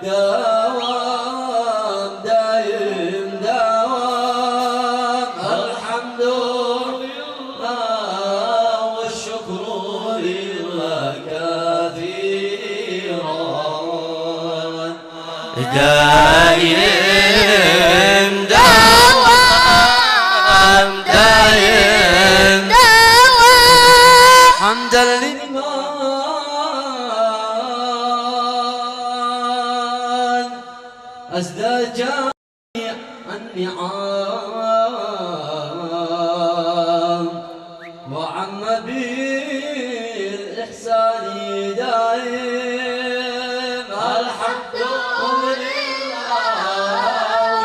دوام دايم دوام الحمد لله والشكر لله كثيرا دايم دوام دايم دوام حمدا لله أزداد جميع النعم وعم بالإحسان دائم الحمد لله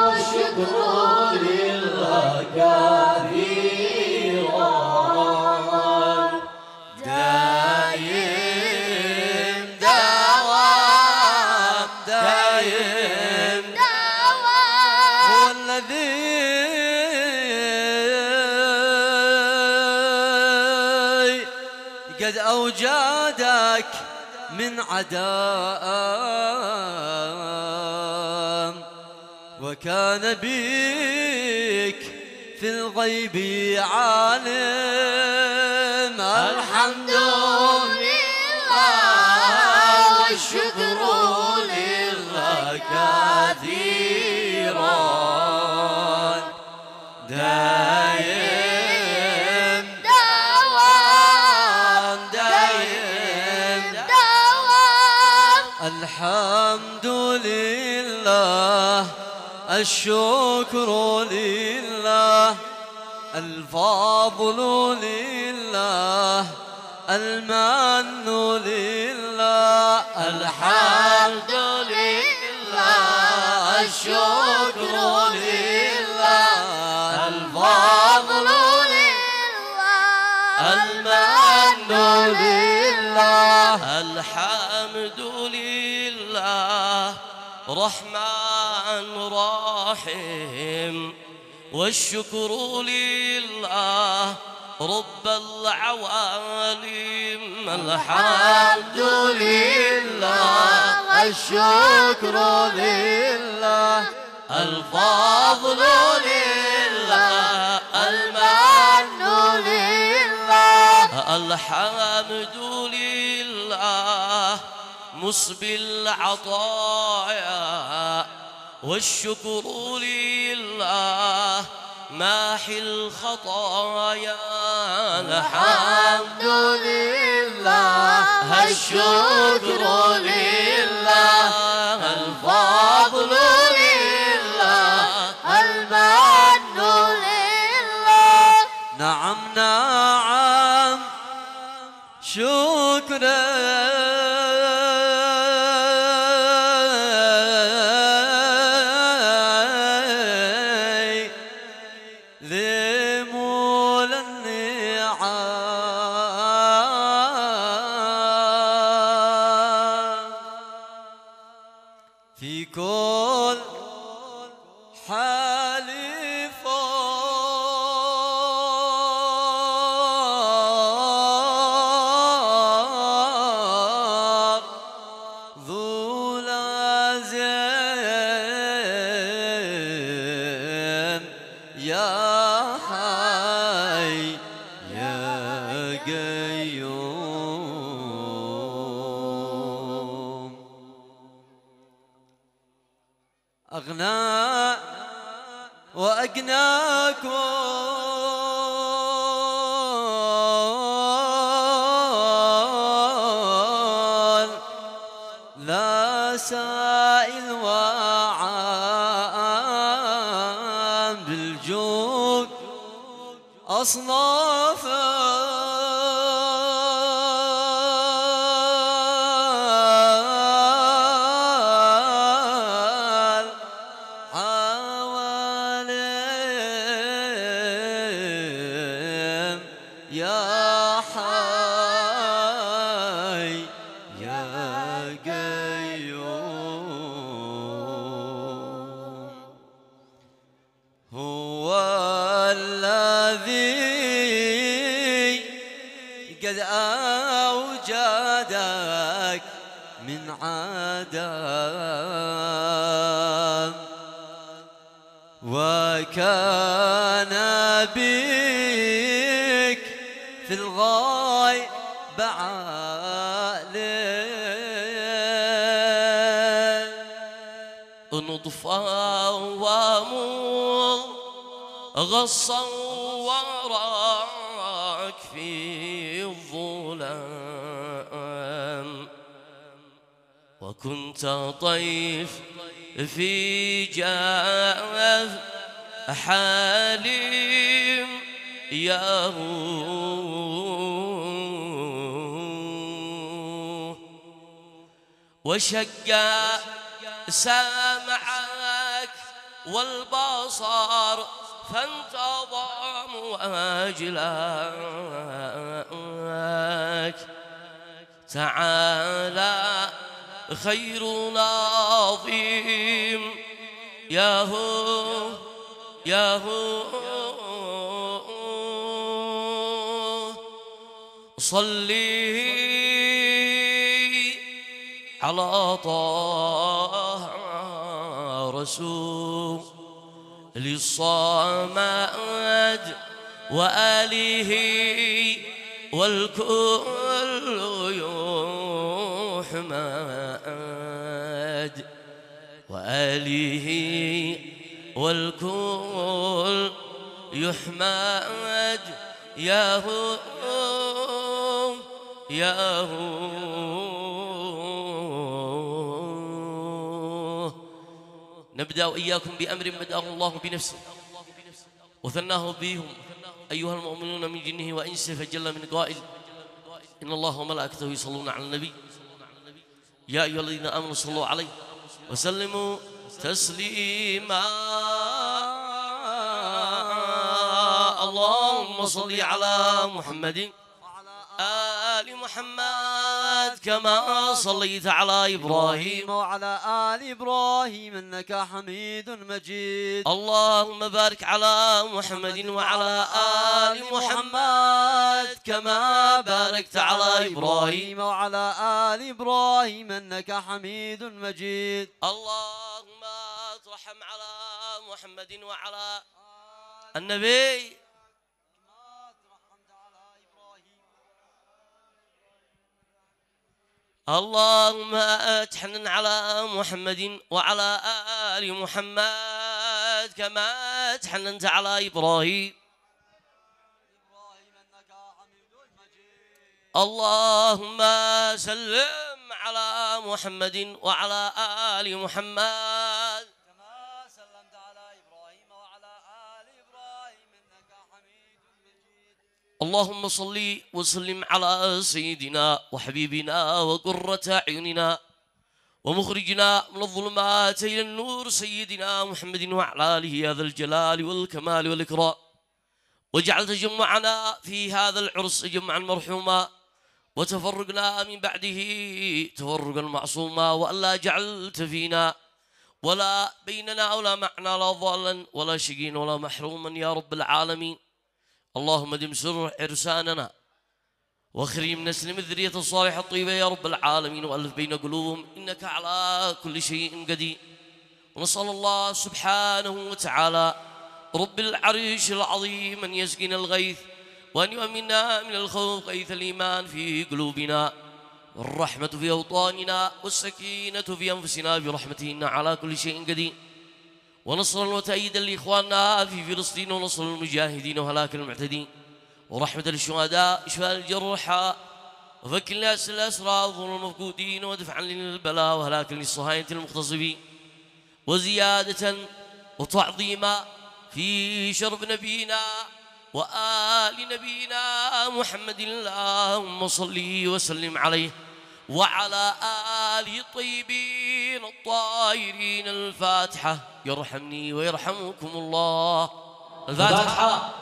والشكر لله كثيرا دايم دوام دايم قد أوجدك من عدم وكان بك في الغيب عالم الحمد لله والشكر لله كثيرا دايم دوام دايم دوام الحمد لله الشكر لله الفضل لله المن لله الحمد لله الشكر لله الفضل لله المن لله الحمد لله رحمن رحيم والشكر لله رب العوالم الحمد لله الشكر لله الفضل لله المن لله الحمد لله مسبي العطايا والشكر لله ماحي الخطايا الحمد لله الشكر لله الفضل لله المن لله نعم نعم شكرا في كل حال فار ذو لازم يا حي يا قيوم أغنى وأغناكم لا سائل وعام بالجود أصنافا يا حي يا قيوم هو الذي دام وكان بك في الغاية بعالي نطفا ومغصا وراك في الظلام وكنت طيف في جاف حليم يا وشقا سمعك والبصر فانتظم واجلاك تعالى خير نظيم يا هو يا هو صلي على طه رسول للصمد وآله والكل يحمد وآله والكل يحمد يا هو يا هو. نبدأ وإياكم بأمر بدأه الله بنفسه وثناه بهم أيها المؤمنون من جنه وإنسه فجل من قائل إن الله وملائكته يصلون على النبي يا أيها الذين آمنوا صلوا عليه وسلموا تسليما اللهم صل على محمد آل محمد كما صليت على إبراهيم وعلى آل إبراهيم إنك حميد مجيد اللهم بارك على محمد وعلى آل محمد كما باركت على إبراهيم وعلى آل إبراهيم إنك حميد مجيد اللهم ترحم على محمد وعلى النبي اللهم اتحنن على محمد وعلى آل محمد كما تحننت على إبراهيم اللهم سلم على محمد وعلى آل محمد كما سلمت على إبراهيم وعلى آل إبراهيم إنك حميد مجيد اللهم صل وسلم على سيدنا وحبيبنا وقرة أعيننا ومخرجنا من الظلمات إلى النور سيدنا محمد وعلى آله يا ذا الجلال والكمال والإكرام واجعل تجمعنا في هذا العرس جمعا مرحوما وتفرقنا من بعده تفرقا معصوما وألا جعلت فينا ولا بيننا ولا معنا لا ضالا ولا شقيا ولا محروما يا رب العالمين اللهم دم سر عرساننا واخرم نسلم الذرية الصالحة الطيبة يا رب العالمين وألف بين قلوبهم إنك على كل شيء قدير ونسأل الله سبحانه وتعالى رب العرش العظيم أن يسقينا الغيث وأن يؤمنا من الخوف غيث الإيمان في قلوبنا والرحمة في أوطاننا والسكينة في أنفسنا برحمته إن على كل شيء قدير ونصرا وتأييدا لإخواننا في فلسطين ونصر المجاهدين وهلاك المعتدين ورحمة للشهداء إشفاء الجرحى وفك الناس الأسرى وظلم المفقودين ودفعا للبلاء وهلاك للصهاينة المغتصبين وزيادة وتعظيما في شرف نبينا وآل نبينا محمد اللهم صل وسلم عليه وعلى آله الطيبين الطاهرين الفاتحة يرحمني ويرحمكم الله الفاتحة